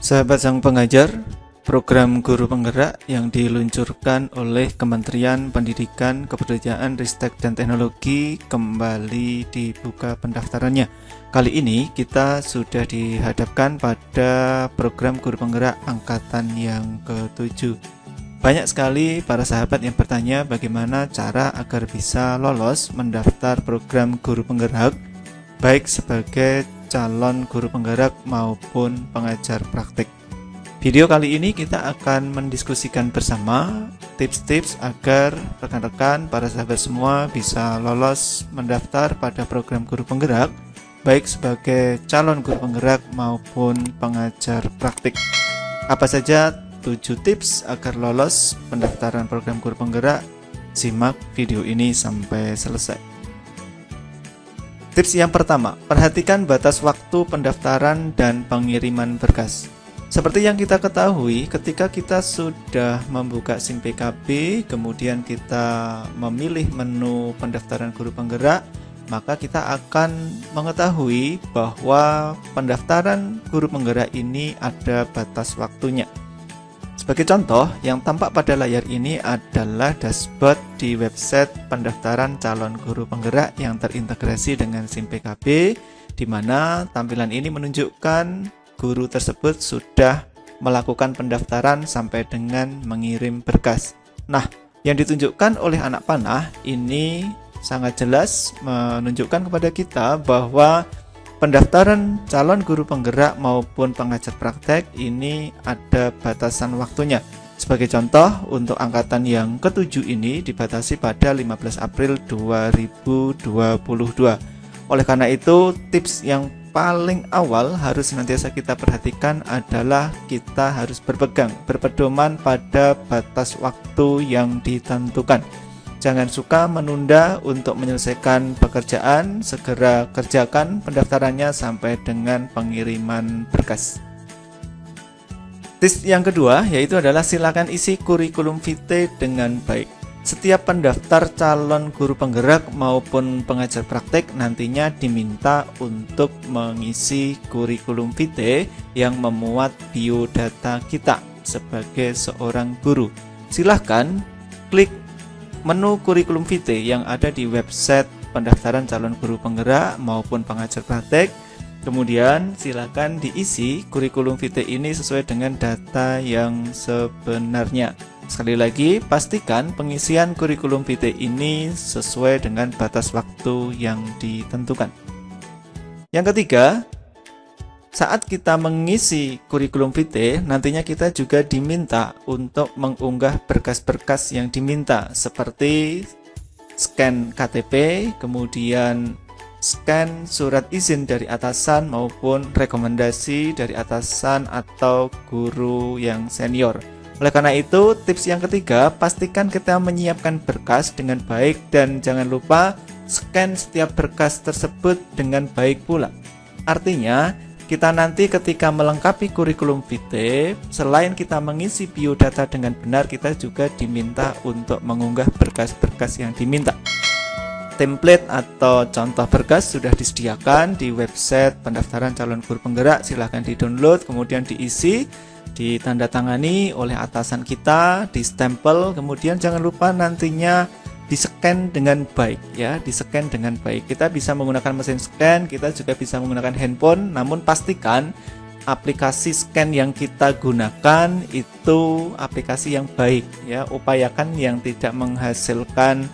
Sahabat sang pengajar, program guru penggerak yang diluncurkan oleh Kementerian Pendidikan, Kebudayaan, Ristek, dan Teknologi kembali dibuka pendaftarannya. Kali ini kita sudah dihadapkan pada program guru penggerak angkatan yang ke-7. Banyak sekali para sahabat yang bertanya bagaimana cara agar bisa lolos mendaftar program guru penggerak, baik sebagai calon guru penggerak maupun pengajar praktik. Video kali ini kita akan mendiskusikan bersama tips-tips agar rekan-rekan para sahabat semua bisa lolos mendaftar pada program guru penggerak, baik sebagai calon guru penggerak maupun pengajar praktik. Apa saja 7 tips agar lolos pendaftaran program guru penggerak? Simak video ini sampai selesai. Tips yang pertama, perhatikan batas waktu pendaftaran dan pengiriman berkas. Seperti yang kita ketahui, ketika kita sudah membuka SIM PKB, kemudian kita memilih menu pendaftaran guru penggerak, maka kita akan mengetahui bahwa pendaftaran guru penggerak ini ada batas waktunya. Sebagai contoh, yang tampak pada layar ini adalah dashboard di website pendaftaran calon guru penggerak yang terintegrasi dengan SIM PKB, di mana tampilan ini menunjukkan guru tersebut sudah melakukan pendaftaran sampai dengan mengirim berkas. Nah, yang ditunjukkan oleh anak panah ini sangat jelas menunjukkan kepada kita bahwa pendaftaran calon guru penggerak maupun pengajar praktek ini ada batasan waktunya. Sebagai contoh, untuk angkatan yang ke-7 ini dibatasi pada 15 April 2022. Oleh karena itu, tips yang paling awal harus senantiasa kita perhatikan adalah kita harus berpedoman pada batas waktu yang ditentukan. Jangan suka menunda untuk menyelesaikan pekerjaan, segera kerjakan pendaftarannya sampai dengan pengiriman berkas. Tips yang kedua yaitu adalah silakan isi kurikulum vitae dengan baik. Setiap pendaftar calon guru penggerak maupun pengajar praktek nantinya diminta untuk mengisi kurikulum vitae yang memuat biodata kita sebagai seorang guru. Silahkan klik menu kurikulum vitae yang ada di website pendaftaran calon guru penggerak maupun pengajar praktek. Kemudian silakan diisi kurikulum vitae ini sesuai dengan data yang sebenarnya. Sekali lagi, pastikan pengisian kurikulum vitae ini sesuai dengan batas waktu yang ditentukan. Yang ketiga, saat kita mengisi kurikulum vitae, nantinya kita juga diminta untuk mengunggah berkas-berkas yang diminta, seperti scan KTP, kemudian scan surat izin dari atasan maupun rekomendasi dari atasan atau guru yang senior. Oleh karena itu, tips yang ketiga, pastikan kita menyiapkan berkas dengan baik dan jangan lupa scan setiap berkas tersebut dengan baik pula. Artinya, kita nanti ketika melengkapi kurikulum vitae, selain kita mengisi biodata dengan benar, kita juga diminta untuk mengunggah berkas-berkas yang diminta. Template atau contoh berkas sudah disediakan di website pendaftaran calon guru penggerak. Silahkan di-download, kemudian diisi, ditandatangani oleh atasan kita, di-stempel, kemudian jangan lupa nantinya di-scan dengan baik ya, di-scan dengan baik. Kita bisa menggunakan mesin scan, kita juga bisa menggunakan handphone, namun pastikan aplikasi scan yang kita gunakan itu aplikasi yang baik ya. Upayakan yang tidak menghasilkan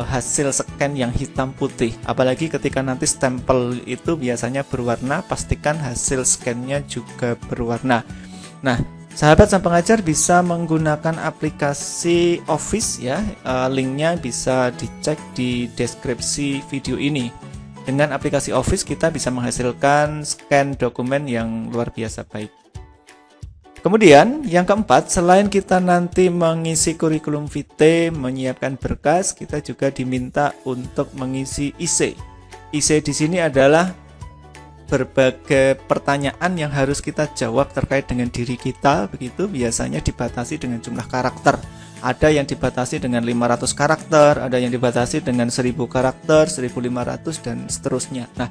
hasil scan yang hitam putih. Apalagi ketika nanti stempel itu biasanya berwarna, pastikan hasil scannya juga berwarna. Nah, sahabat sang pengajar bisa menggunakan aplikasi Office ya, linknya bisa dicek di deskripsi video ini. Dengan aplikasi Office kita bisa menghasilkan scan dokumen yang luar biasa baik. Kemudian yang keempat, selain kita nanti mengisi kurikulum vitae, menyiapkan berkas, kita juga diminta untuk mengisi IC. IC di sini adalah berbagai pertanyaan yang harus kita jawab terkait dengan diri kita, begitu biasanya dibatasi dengan jumlah karakter. Ada yang dibatasi dengan 500 karakter, ada yang dibatasi dengan 1000 karakter, 1500 dan seterusnya. Nah,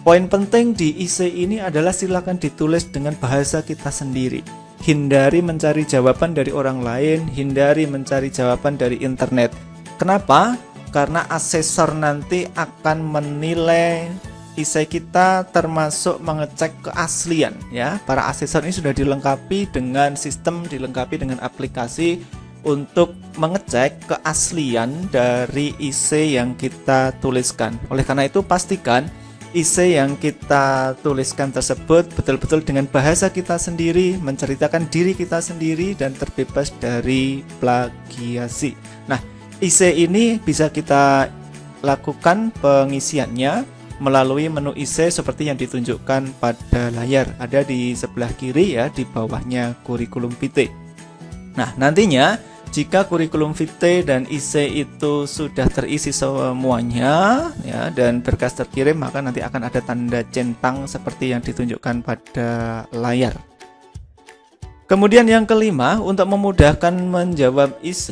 Poin penting di IC ini adalah silakan ditulis dengan bahasa kita sendiri. Hindari mencari jawaban dari orang lain, hindari mencari jawaban dari internet. Kenapa? Karena asesor nanti akan menilai IC kita, termasuk mengecek keaslian ya. Para asesor ini sudah dilengkapi dengan sistem, dilengkapi dengan aplikasi untuk mengecek keaslian dari IC yang kita tuliskan. Oleh karena itu pastikan IC yang kita tuliskan tersebut betul-betul dengan bahasa kita sendiri, menceritakan diri kita sendiri dan terbebas dari plagiasi. Nah, IC ini bisa kita lakukan pengisiannya melalui menu IC seperti yang ditunjukkan pada layar. Ada di sebelah kiri ya, di bawahnya kurikulum vitae. Nah, nantinya jika kurikulum vitae dan IC itu sudah terisi semuanya ya, dan berkas terkirim, maka nanti akan ada tanda centang seperti yang ditunjukkan pada layar. Kemudian yang kelima, untuk memudahkan menjawab IC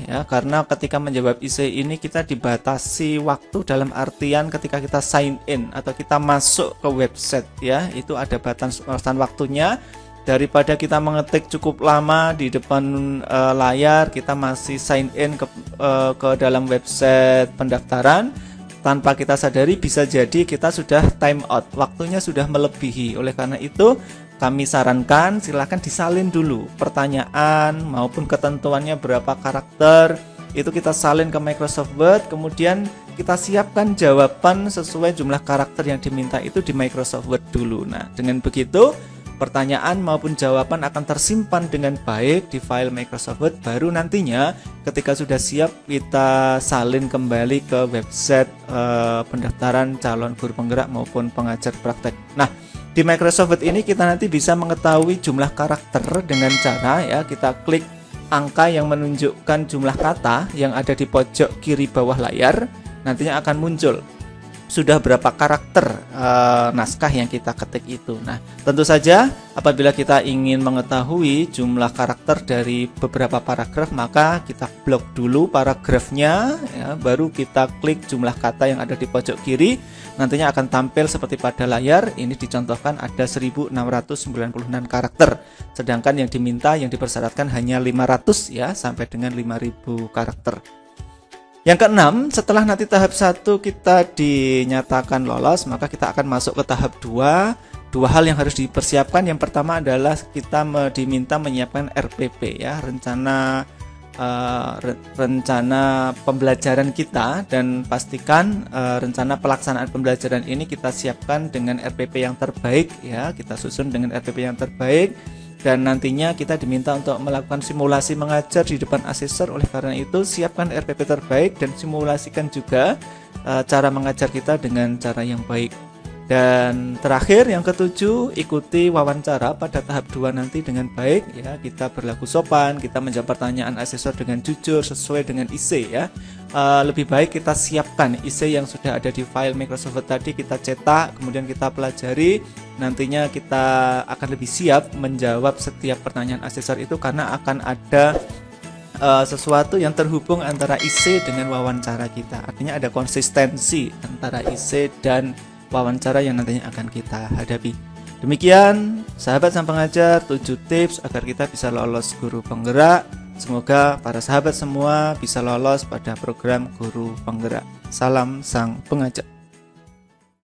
ya, karena ketika menjawab IC ini kita dibatasi waktu, dalam artian ketika kita sign in atau kita masuk ke website ya, itu ada batasan waktunya. Daripada kita mengetik cukup lama di depan layar, kita masih sign in ke dalam website pendaftaran, tanpa kita sadari bisa jadi kita sudah time out, waktunya sudah melebihi. Oleh karena itu kami sarankan silahkan disalin dulu pertanyaan maupun ketentuannya berapa karakter, itu kita salin ke Microsoft Word, kemudian kita siapkan jawaban sesuai jumlah karakter yang diminta itu di Microsoft Word dulu. Nah, dengan begitu pertanyaan maupun jawaban akan tersimpan dengan baik di file Microsoft Word, baru nantinya ketika sudah siap kita salin kembali ke website pendaftaran calon guru penggerak maupun pengajar praktek. Nah, di Microsoft Word ini kita nanti bisa mengetahui jumlah karakter dengan cara ya, kita klik angka yang menunjukkan jumlah kata yang ada di pojok kiri bawah layar, nantinya akan muncul sudah berapa karakter naskah yang kita ketik itu. Nah, tentu saja apabila kita ingin mengetahui jumlah karakter dari beberapa paragraf, maka kita blok dulu paragrafnya ya, baru kita klik jumlah kata yang ada di pojok kiri, nantinya akan tampil seperti pada layar. Ini dicontohkan ada 1696 karakter, sedangkan yang diminta, yang dipersyaratkan hanya 500 ya, sampai dengan 5000 karakter. Yang keenam, setelah nanti tahap 1 kita dinyatakan lolos, maka kita akan masuk ke tahap 2. Dua hal yang harus dipersiapkan. Yang pertama adalah kita diminta menyiapkan RPP ya, rencana pembelajaran kita, dan pastikan rencana pelaksanaan pembelajaran ini kita siapkan dengan RPP yang terbaik ya, kita susun dengan RPP yang terbaik. Dan nantinya kita diminta untuk melakukan simulasi mengajar di depan asesor. Oleh karena itu siapkan RPP terbaik dan simulasikan juga cara mengajar kita dengan cara yang baik. Dan terakhir yang ketujuh, ikuti wawancara pada tahap 2 nanti dengan baik ya. Kita berlaku sopan, kita menjawab pertanyaan asesor dengan jujur sesuai dengan IC ya. Lebih baik kita siapkan IC yang sudah ada di file Microsoft Word tadi, kita cetak, kemudian kita pelajari. Nantinya kita akan lebih siap menjawab setiap pertanyaan asesor itu, karena akan ada sesuatu yang terhubung antara IC dengan wawancara kita. Artinya ada konsistensi antara IC dan wawancara yang nantinya akan kita hadapi. Demikian sahabat sang pengajar, 7 tips agar kita bisa lolos guru penggerak. Semoga para sahabat semua bisa lolos pada program guru penggerak. Salam sang pengajar.